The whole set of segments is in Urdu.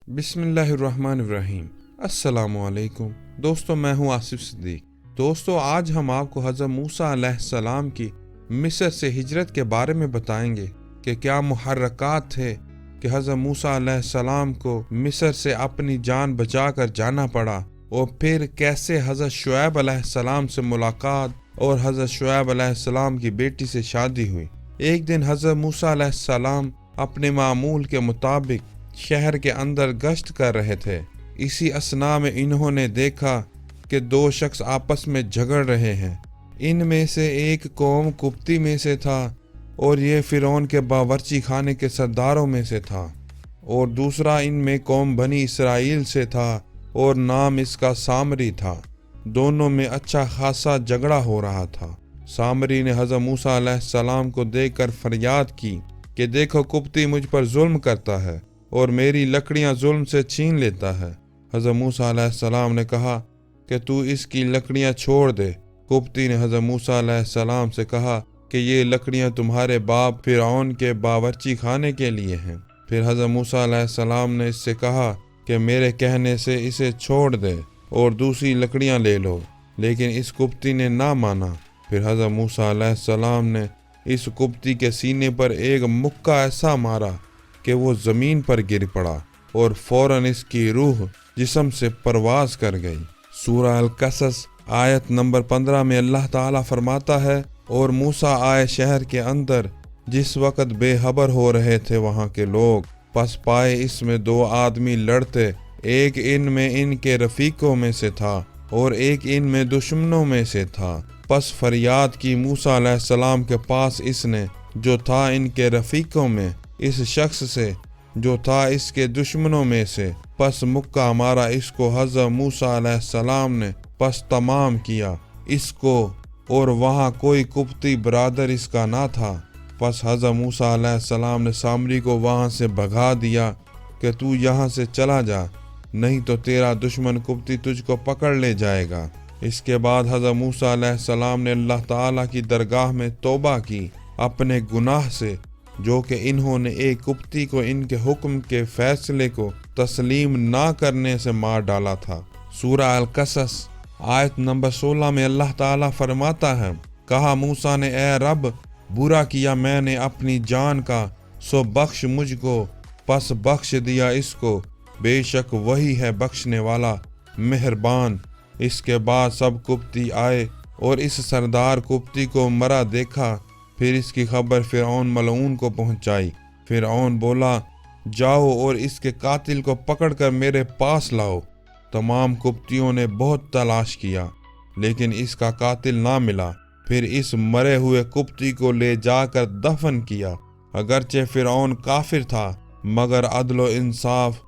بسم اللہ الرحمن الرحیم۔ السلام علیکم دوستو، میں ہوں آصف صدیق۔ دوستو، آج ہم آپ کو حضرت موسیٰ علیہ السلام کی مصر سے ہجرت کے بارے میں بتائیں گے کہ کیا محرکات تھے کہ حضرت موسیٰ علیہ السلام کو مصر سے اپنی جان بچا کر جانا پڑا، اور پھر کیسے حضرت شعیب علیہ السلام سے ملاقات اور حضرت شعیب علیہ السلام کی بیٹی سے شادی ہوئی۔ ایک دن حضرت موسیٰ علیہ السلام اپنے معمول کے مطابق شہر کے اندر گشت کر رہے تھے۔ اسی اثناء میں انہوں نے دیکھا کہ دو شخص آپس میں جھگڑ رہے ہیں۔ ان میں سے ایک قوم قبطی میں سے تھا اور یہ فرعون کے باورچی خانے کے سرداروں میں سے تھا، اور دوسرا ان میں قوم بنی اسرائیل سے تھا اور نام اس کا سامری تھا۔ دونوں میں اچھا خاصا جھگڑا ہو رہا تھا۔ سامری نے حضرت موسیٰ علیہ السلام کو دیکھ کر فریاد کی کہ دیکھو، قبطی مجھ پر ظلم کرتا ہے اور میری لکڑیاں ظلم سے چھین لیتا ہے۔ حضرت موسیٰ علیہ السلام نے کہا کہ تو اس کی لکڑیاں چھوڑ دے۔ قبطی نے حضرت موسیٰ علیہ السلام سے کہا کہ یہ لکڑیاں تمہارے باپ فرعون کے باورچی خانے کے لیے ہیں۔ پھر حضرت موسیٰ علیہ السلام نے اس سے کہا کہ میرے کہنے سے اسے چھوڑ دے اور دوسری لکڑیاں لے لو، لیکن اس قبطی نے نہ مانا۔ پھر حضرت موسیٰ علیہ السلام نے اس قبطی کے سینے پر ایک مکہ ایسا مارا کہ وہ زمین پر گر پڑا، اور فوراً اس کی روح جسم سے پرواز کر گئی۔ سورہ القصص آیت نمبر 15 میں اللہ تعالیٰ فرماتا ہے، اور موسیٰ آئے شہر کے اندر جس وقت بے خبر ہو رہے تھے وہاں کے لوگ، پس پائے اس میں دو آدمی لڑتے، ایک ان میں ان کے رفیقوں میں سے تھا اور ایک ان میں دشمنوں میں سے تھا۔ پس فریاد کی موسیٰ علیہ السلام کے پاس اس نے، جو تھا ان کے رفیقوں میں، اس شخص سے جو تھا اس کے دشمنوں میں سے۔ پس مکہ مارا اس کو حضرت موسیٰ علیہ السلام نے، پس تمام کیا اس کو، اور وہاں کوئی قبطی برادر اس کا نہ تھا۔ پس حضرت موسیٰ علیہ السلام نے سامری کو وہاں سے بھگا دیا کہ تو یہاں سے چلا جا، نہیں تو تیرا دشمن قبطی تجھ کو پکڑ لے جائے گا۔ اس کے بعد حضرت موسیٰ علیہ السلام نے اللہ تعالیٰ کی درگاہ میں توبہ کی اپنے گناہ سے، جو کہ انہوں نے ایک قبطی کو ان کے حکم کے فیصلے کو تسلیم نہ کرنے سے مار ڈالا تھا۔ سورہ القصص آیت نمبر 16 میں اللہ تعالیٰ فرماتا ہے، کہا موسیٰ نے، اے رب، برا کیا میں نے اپنی جان کا، سو بخش مجھ کو۔ پس بخش دیا اس کو، بے شک وہی ہے بخشنے والا مہربان۔ اس کے بعد سب قبطی آئے اور اس سردار قبطی کو مرا دیکھا۔ پھر اس کی خبر فرعون ملعون کو پہنچائی۔ فرعون بولا، جاؤ اور اس کے قاتل کو پکڑ کر میرے پاس لاؤ۔ تمام قبطیوں نے بہت تلاش کیا، لیکن اس کا قاتل نہ ملا۔ پھر اس مرے ہوئے قبطی کو لے جا کر دفن کیا۔ اگرچہ فرعون کافر تھا، مگر عدل و انصاف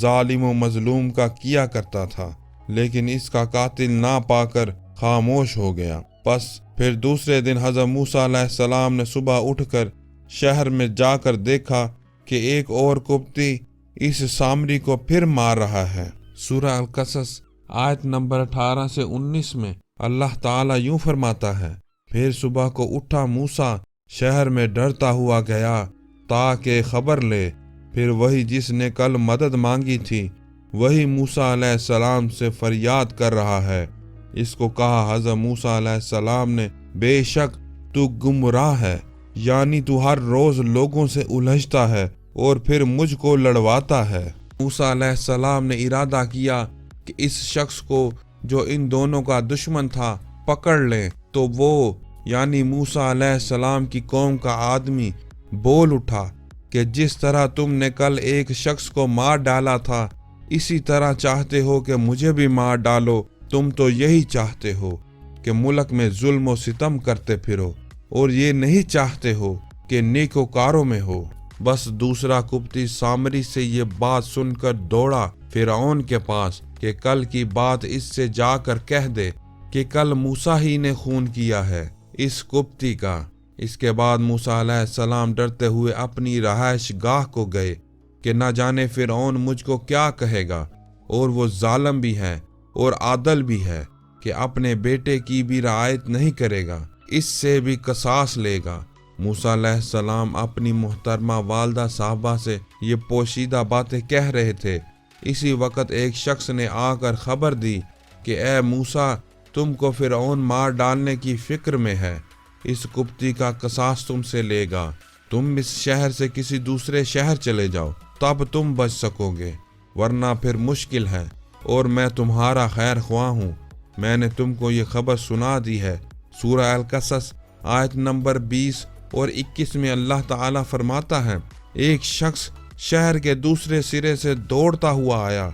ظالم و مظلوم کا کیا کرتا تھا، لیکن اس کا قاتل نہ پا کر خاموش ہو گیا۔ پس پھر دوسرے دن حضرت موسیٰ علیہ السلام نے صبح اٹھ کر شہر میں جا کر دیکھا کہ ایک اور قبطی اس سامری کو پھر مار رہا ہے۔ سورہ القصص آیت نمبر 18 سے 19 میں اللہ تعالیٰ یوں فرماتا ہے، پھر صبح کو اٹھا موسیٰ شہر میں ڈرتا ہوا گیا تاکہ خبر لے۔ پھر وہی جس نے کل مدد مانگی تھی، وہی موسیٰ علیہ السلام سے فریاد کر رہا ہے۔ اس کو کہا حضرت موسیٰ علیہ السلام نے، بے شک تو گمراہ ہے، یعنی تو ہر روز لوگوں سے الجھتا ہے اور پھر مجھ کو لڑواتا ہے۔ موسیٰ علیہ السلام نے ارادہ کیا کہ اس شخص کو جو ان دونوں کا دشمن تھا پکڑ لیں، تو وہ یعنی موسیٰ علیہ السلام کی قوم کا آدمی بول اٹھا کہ جس طرح تم نے کل ایک شخص کو مار ڈالا تھا، اسی طرح چاہتے ہو کہ مجھے بھی مار ڈالو۔ تم تو یہی چاہتے ہو کہ ملک میں ظلم و ستم کرتے پھرو، اور یہ نہیں چاہتے ہو کہ نیکوکاروں میں ہو۔ بس دوسرا قبطی سامری سے یہ بات سن کر دوڑا فرعون کے پاس کہ کل کی بات اس سے جا کر کہہ دے کہ کل موسیٰ ہی نے خون کیا ہے اس قبطی کا۔ اس کے بعد موسیٰ علیہ السلام ڈرتے ہوئے اپنی رہائش گاہ کو گئے کہ نہ جانے فرعون مجھ کو کیا کہے گا، اور وہ ظالم بھی ہے اور عادل بھی ہے کہ اپنے بیٹے کی بھی رعایت نہیں کرے گا، اس سے بھی قصاص لے گا۔ موسیٰ علیہ السلام اپنی محترمہ والدہ صاحبہ سے یہ پوشیدہ باتیں کہہ رہے تھے اسی وقت ایک شخص نے آ کر خبر دی کہ اے موسیٰ، تم کو فرعون مار ڈالنے کی فکر میں ہے، اس قبطی کا قصاص تم سے لے گا، تم اس شہر سے کسی دوسرے شہر چلے جاؤ، تب تم بچ سکو گے، ورنہ پھر مشکل ہے، اور میں تمہارا خیر خواہ ہوں، میں نے تم کو یہ خبر سنا دی ہے۔ سورہ القصص آیت نمبر 20 اور 21 میں اللہ تعالیٰ فرماتا ہے، ایک شخص شہر کے دوسرے سرے سے دوڑتا ہوا آیا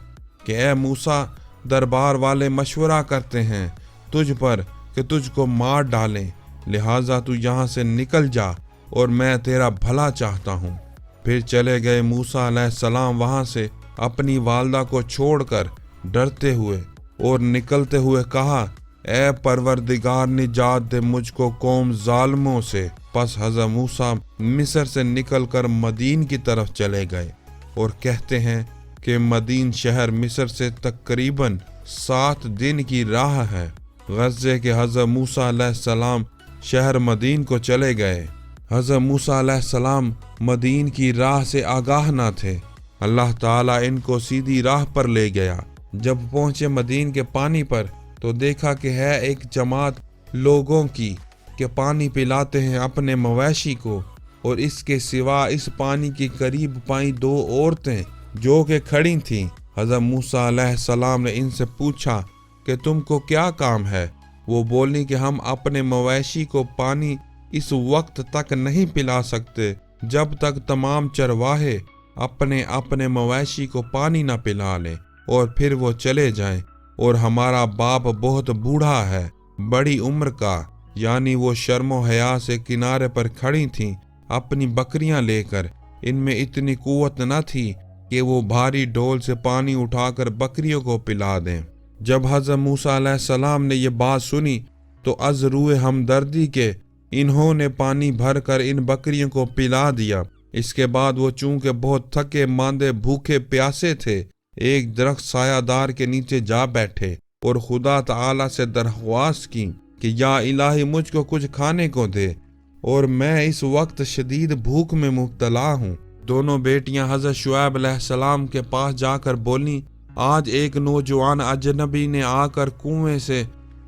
کہ اے موسیٰ، دربار والے مشورہ کرتے ہیں تجھ پر کہ تجھ کو مار ڈالیں، لہٰذا تو یہاں سے نکل جا اور میں تیرا بھلا چاہتا ہوں۔ پھر چلے گئے موسیٰ علیہ السلام وہاں سے اپنی والدہ کو چھوڑ کر ڈرتے ہوئے، اور نکلتے ہوئے کہا، اے پروردگار نجات دے مجھ کو قوم ظالموں سے۔ پس حضرت موسیٰ مصر سے نکل کر مدین کی طرف چلے گئے، اور کہتے ہیں کہ مدین شہر مصر سے تقریباً 7 دن کی راہ ہے۔ غزے کے حضرت موسیٰ علیہ السلام شہر مدین کو چلے گئے۔ حضرت موسیٰ علیہ السلام مدین کی راہ سے آگاہ نہ تھے، اللہ تعالیٰ ان کو سیدھی راہ پر لے گیا۔ جب پہنچے مدین کے پانی پر تو دیکھا کہ ہے ایک جماعت لوگوں کی کہ پانی پلاتے ہیں اپنے مویشی کو، اور اس کے سوا اس پانی کے قریب پائیں 2 عورتیں جو کہ کھڑی تھیں۔ حضرت موسیٰ علیہ السلام نے ان سے پوچھا کہ تم کو کیا کام ہے؟ وہ بولی کہ ہم اپنے مویشی کو پانی اس وقت تک نہیں پلا سکتے جب تک تمام چرواہے اپنے اپنے مویشی کو پانی نہ پلا لیں اور پھر وہ چلے جائیں، اور ہمارا باپ بہت بوڑھا ہے، بڑی عمر کا، یعنی وہ شرم و حیا سے کنارے پر کھڑی تھیں اپنی بکریاں لے کر۔ ان میں اتنی قوت نہ تھی کہ وہ بھاری ڈول سے پانی اٹھا کر بکریوں کو پلا دیں۔ جب حضرت موسیٰ علیہ السلام نے یہ بات سنی تو از روئے ہمدردی کے انہوں نے پانی بھر کر ان بکریوں کو پلا دیا۔ اس کے بعد وہ چونکہ بہت تھکے ماندے بھوکے پیاسے تھے، ایک درخت سایہ دار کے نیچے جا بیٹھے اور خدا تعالیٰ سے درخواست کی کہ یا الہی مجھ کو کچھ کھانے کو دے، اور میں اس وقت شدید بھوک میں مبتلا ہوں۔ دونوں بیٹیاں حضرت شعیب علیہ السلام کے پاس جا کر بولیں، آج ایک نوجوان اجنبی نے آ کر کنویں سے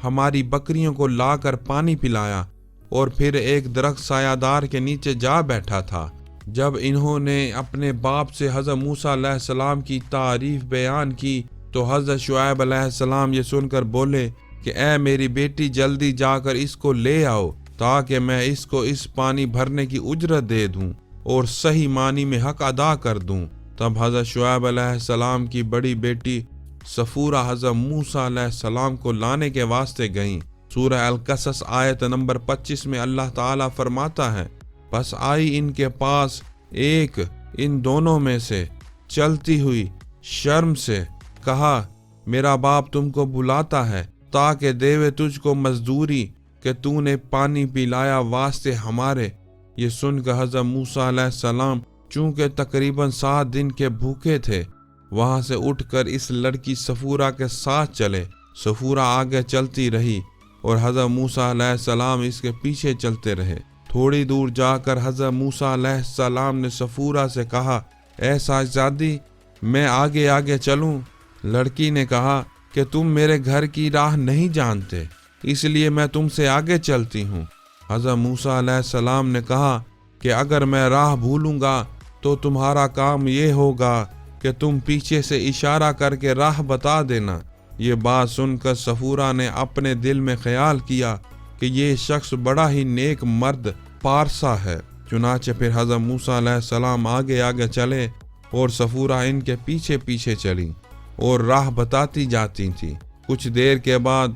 ہماری بکریوں کو لا کر پانی پلایا اور پھر ایک درخت سایہ دار کے نیچے جا بیٹھا تھا۔ جب انہوں نے اپنے باپ سے حضرت موسیٰ علیہ السلام کی تعریف بیان کی تو حضرت شعیب علیہ السلام یہ سن کر بولے کہ اے میری بیٹی، جلدی جا کر اس کو لے آؤ تاکہ میں اس کو اس پانی بھرنے کی اجرت دے دوں اور صحیح معنی میں حق ادا کر دوں۔ تب حضرت شعیب علیہ السلام کی بڑی بیٹی صفورہ حضرت موسیٰ علیہ السلام کو لانے کے واسطے گئیں۔ سورہ القصص آیت نمبر 25 میں اللہ تعالیٰ فرماتا ہے، پس آئی ان کے پاس ایک ان دونوں میں سے چلتی ہوئی شرم سے، کہا میرا باپ تم کو بلاتا ہے تاکہ دیوے تجھ کو مزدوری کہ تو نے پانی پلایا واسطے ہمارے۔ یہ سن کر حضرت موسیٰ علیہ السلام چونکہ تقریباً 7 دن کے بھوکے تھے، وہاں سے اٹھ کر اس لڑکی صفورہ کے ساتھ چلے۔ صفورہ آگے چلتی رہی اور حضرت موسیٰ علیہ السلام اس کے پیچھے چلتے رہے۔ تھوڑی دور جا کر حضرت موسیٰ علیہ السلام نے صفورہ سے کہا، اے صاحبزادی، میں آگے آگے چلوں؟ لڑکی نے کہا کہ تم میرے گھر کی راہ نہیں جانتے، اس لیے میں تم سے آگے چلتی ہوں۔ حضرت موسیٰ علیہ السلام نے کہا کہ اگر میں راہ بھولوں گا تو تمہارا کام یہ ہوگا کہ تم پیچھے سے اشارہ کر کے راہ بتا دینا۔ یہ بات سن کر صفورہ نے اپنے دل میں خیال کیا کہ یہ شخص بڑا ہی نیک مرد پارسا ہے۔ چنانچہ پھر حضرت موسیٰ علیہ السلام آگے آگے چلے اور صفورہ ان کے پیچھے پیچھے چلی اور راہ بتاتی جاتی تھی۔ کچھ دیر کے بعد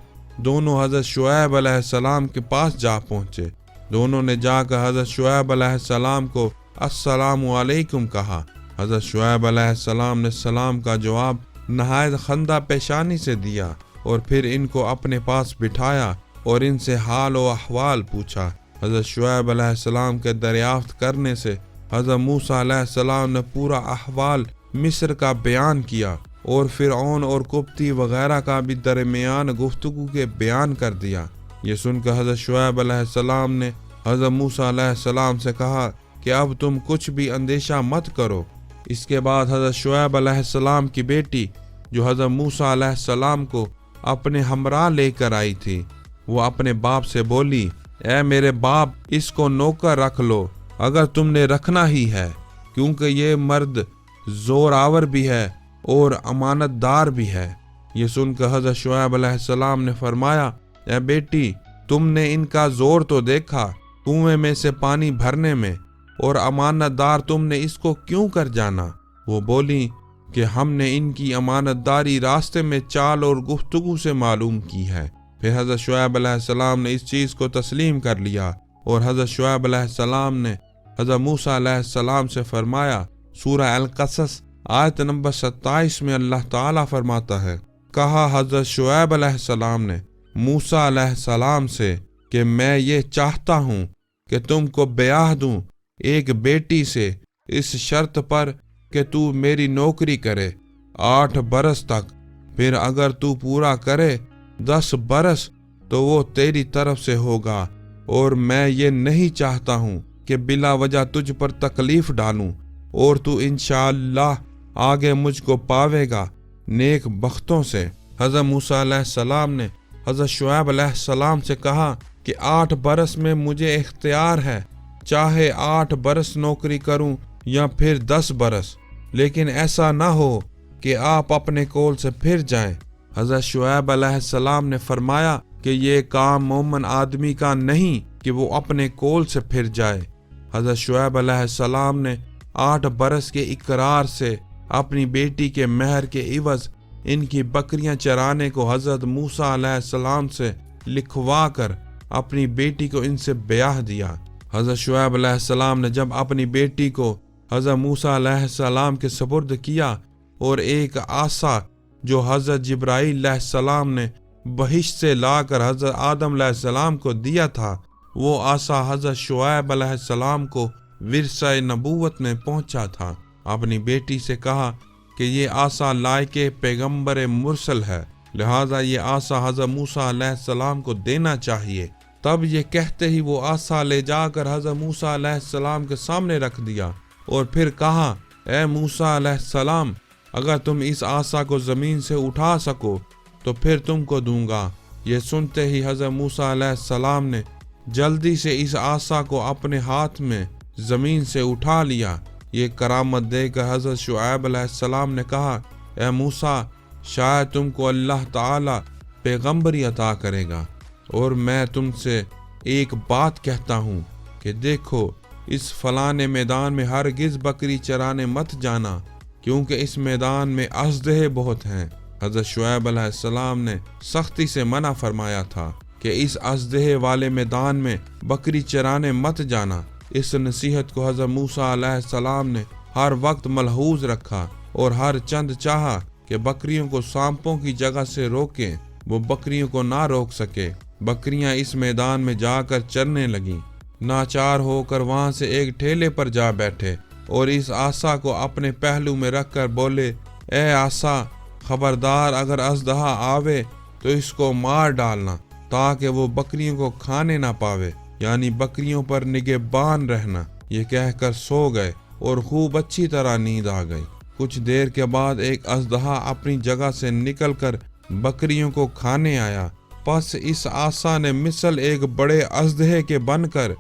دونوں حضرت شعیب علیہ السلام کے پاس جا پہنچے۔ دونوں نے جا کر حضرت شعیب علیہ السلام کو السلام علیکم کہا۔ حضرت شعیب علیہ السلام نے سلام کا جواب نہایت خندہ پیشانی سے دیا اور پھر ان کو اپنے پاس بٹھایا اور ان سے حال و احوال پوچھا۔ حضرت شعیب علیہ السلام کے دریافت کرنے سے حضرت موسیٰ علیہ السلام نے پورا احوال مصر کا بیان کیا اور فرعون اور قبطی وغیرہ کا بھی درمیان گفتگو کے بیان کر دیا۔ یہ سن کر حضرت شعیب علیہ السلام نے حضرت موسیٰ علیہ السلام سے کہا کہ اب تم کچھ بھی اندیشہ مت کرو، اس کے بعد حضرت شعیب علیہ السلام کی بیٹی جو حضرت موسیٰ علیہ السلام کو اپنے ہمراہ لے کر آئی تھی، وہ اپنے باپ سے بولی، اے میرے باپ، اس کو نوکر رکھ لو اگر تم نے رکھنا ہی ہے، کیونکہ یہ مرد زور آور بھی ہے اور امانت دار بھی ہے۔ یہ سن کر حضرت شعیب علیہ السلام نے فرمایا، اے بیٹی، تم نے ان کا زور تو دیکھا کنویں میں سے پانی بھرنے میں، اور امانت دار تم نے اس کو کیوں کر جانا؟ وہ بولی کہ ہم نے ان کی امانت داری راستے میں چال اور گفتگو سے معلوم کی ہے۔ پھر حضرت شعیب علیہ السلام نے اس چیز کو تسلیم کر لیا، اور حضرت شعیب علیہ السلام نے حضرت موسیٰ علیہ السلام سے فرمایا۔ سورہ القصص آیت نمبر 27 میں اللہ تعالیٰ فرماتا ہے، کہا حضرت شعیب علیہ السلام نے موسیٰ علیہ السلام سے کہ میں یہ چاہتا ہوں کہ تم کو بیاہ دوں ایک بیٹی سے، اس شرط پر کہ تو میری نوکری کرے 8 برس تک، پھر اگر تو پورا کرے 10 برس تو وہ تیری طرف سے ہوگا، اور میں یہ نہیں چاہتا ہوں کہ بلا وجہ تجھ پر تکلیف ڈالوں، اور تو انشاءاللہ آگے مجھ کو پاوے گا نیک بختوں سے۔ حضرت موسیٰ علیہ السلام نے حضرت شعیب علیہ السلام سے کہا کہ 8 برس میں مجھے اختیار ہے، چاہے 8 برس نوکری کروں یا پھر 10 برس، لیکن ایسا نہ ہو کہ آپ اپنے قول سے پھر جائیں۔ حضرت شعیب علیہ السلام نے فرمایا کہ یہ کام مومن آدمی کا نہیں کہ وہ اپنے قول سے پھر جائے۔ حضرت شعیب علیہ السلام نے 8 برس کے اقرار سے اپنی بیٹی کے مہر کے عوض ان کی بکریاں چرانے کو حضرت موسیٰ علیہ السلام سے لکھوا کر اپنی بیٹی کو ان سے بیاہ دیا۔ حضرت شعیب علیہ السلام نے جب اپنی بیٹی کو حضرت موسیٰ علیہ السلام کے سپرد کیا، اور ایک عصا جو حضرت جبرائیل علیہ السلام نے بہشت سے لا کر حضرت آدم علیہ السلام کو دیا تھا، وہ عصا حضرت شعیب علیہ السلام کو ورثہ نبوت میں پہنچا تھا، اپنی بیٹی سے کہا کہ یہ عصا لائق پیغمبر مرسل ہے، لہذا یہ عصا حضرت موسیٰ علیہ السلام کو دینا چاہیے۔ تب یہ کہتے ہی وہ عصا لے جا کر حضرت موسیٰ علیہ السلام کے سامنے رکھ دیا، اور پھر کہا، اے موسیٰ علیہ السلام، اگر تم اس عصا کو زمین سے اٹھا سکو تو پھر تم کو دوں گا۔ یہ سنتے ہی حضرت موسیٰ علیہ السلام نے جلدی سے اس عصا کو اپنے ہاتھ میں زمین سے اٹھا لیا۔ یہ کرامت دے کر حضرت شعیب علیہ السلام نے کہا، اے موسیٰ، شاید تم کو اللہ تعالی پیغمبری عطا کرے گا، اور میں تم سے ایک بات کہتا ہوں کہ دیکھو، اس فلانے میدان میں ہرگز بکری چرانے مت جانا، کیونکہ اس میدان میں اژدہے بہت ہیں۔ حضرت شعیب علیہ السلام نے سختی سے منع فرمایا تھا کہ اس اژدہے والے میدان میں بکری چرانے مت جانا۔ اس نصیحت کو حضرت موسیٰ علیہ السلام نے ہر وقت ملحوظ رکھا، اور ہر چند چاہا کہ بکریوں کو سانپوں کی جگہ سے روکیں، وہ بکریوں کو نہ روک سکے۔ بکریاں اس میدان میں جا کر چرنے لگیں۔ ناچار ہو کر وہاں سے ایک ٹھیلے پر جا بیٹھے، اور اس عصا کو اپنے پہلو میں رکھ کر بولے، اے عصا، خبردار اگر اژدہا آوے تو اس کو مار ڈالنا، تاکہ وہ بکریوں کو کھانے نہ پاوے، یعنی بکریوں پر نگہبان رہنا۔ یہ کہہ کر سو گئے، اور خوب اچھی طرح نیند آ گئی۔ کچھ دیر کے بعد ایک اژدہا اپنی جگہ سے نکل کر بکریوں کو کھانے آیا، پس اس عصا نے مثل ایک بڑے اژدہے کے بن کر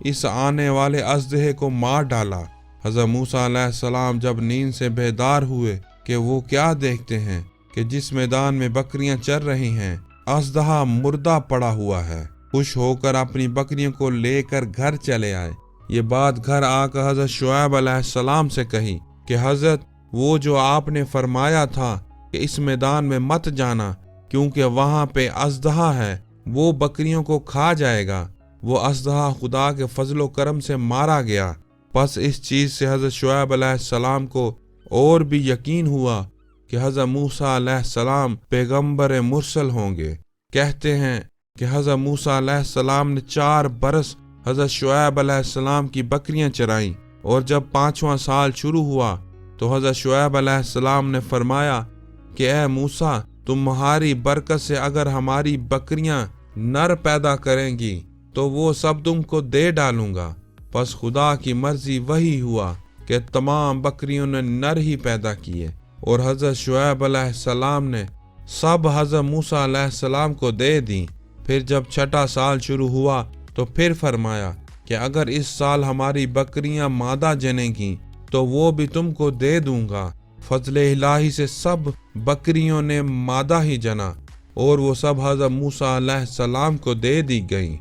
اس آنے والے اژدہے کو مار ڈالا۔ حضرت موسیٰ علیہ السلام جب نیند سے بیدار ہوئے کہ وہ کیا دیکھتے ہیں کہ جس میدان میں بکریاں چر رہی ہیں اژدہا مردہ پڑا ہوا ہے۔ خوش ہو کر اپنی بکریوں کو لے کر گھر چلے آئے۔ یہ بات گھر آ کر حضرت شعیب علیہ السلام سے کہی کہ حضرت، وہ جو آپ نے فرمایا تھا کہ اس میدان میں مت جانا کیونکہ وہاں پہ اژدہا ہے، وہ بکریوں کو کھا جائے گا، وہ اژدہا خدا کے فضل و کرم سے مارا گیا۔ پس اس چیز سے حضرت شعیب علیہ السلام کو اور بھی یقین ہوا کہ حضرت موسیٰ علیہ السلام پیغمبر مرسل ہوں گے۔ کہتے ہیں کہ حضرت موسیٰ علیہ السلام نے 4 برس حضرت شعیب علیہ السلام کی بکریاں چرائیں، اور جب 5واں سال شروع ہوا تو حضرت شعیب علیہ السلام نے فرمایا کہ اے موسیٰ، تمہاری برکت سے اگر ہماری بکریاں نر پیدا کریں گی تو وہ سب تم کو دے ڈالوں گا۔ پس خدا کی مرضی وہی ہوا کہ تمام بکریوں نے نر ہی پیدا کیے، اور حضرت شعیب علیہ السلام نے سب حضرت موسیٰ علیہ السلام کو دے دیں۔ پھر جب چھٹا سال شروع ہوا تو پھر فرمایا کہ اگر اس سال ہماری بکریاں مادہ جنیں گی تو وہ بھی تم کو دے دوں گا۔ فضل الہی سے سب بکریوں نے مادہ ہی جنا، اور وہ سب حضرت موسیٰ علیہ السلام کو دے دی گئیں۔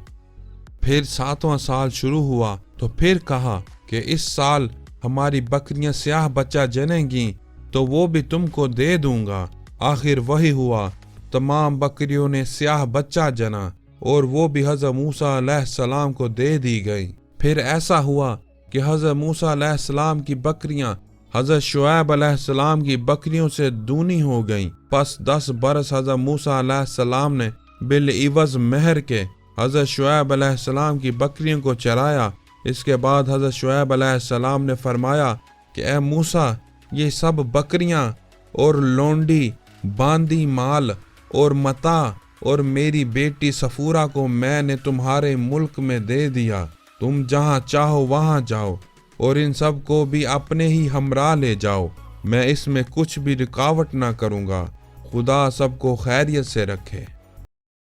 پھر 7واں سال شروع ہوا تو پھر کہا کہ اس سال ہماری بکریاں سیاہ بچہ جنیں گی تو وہ بھی تم کو دے دوں گا۔ آخر وہی ہوا، تمام بکریوں نے سیاہ بچہ جنا، اور وہ بھی حضرت موسیٰ علیہ السلام کو دے دی گئی۔ پھر ایسا ہوا کہ حضرت موسیٰ علیہ السلام کی بکریاں حضرت شعیب علیہ السلام کی بکریوں سے دونی ہو گئیں۔ پس 10 برس حضرت موسیٰ علیہ السلام نے بالعوض مہر کے حضرت شعیب علیہ السلام کی بکریوں کو چرایا۔ اس کے بعد حضرت شعیب علیہ السلام نے فرمایا کہ اے موسیٰ، یہ سب بکریاں اور لونڈی باندی مال اور متاع اور میری بیٹی صفورہ کو میں نے تمہارے ملک میں دے دیا، تم جہاں چاہو وہاں جاؤ، اور ان سب کو بھی اپنے ہی ہمراہ لے جاؤ، میں اس میں کچھ بھی رکاوٹ نہ کروں گا۔ خدا سب کو خیریت سے رکھے۔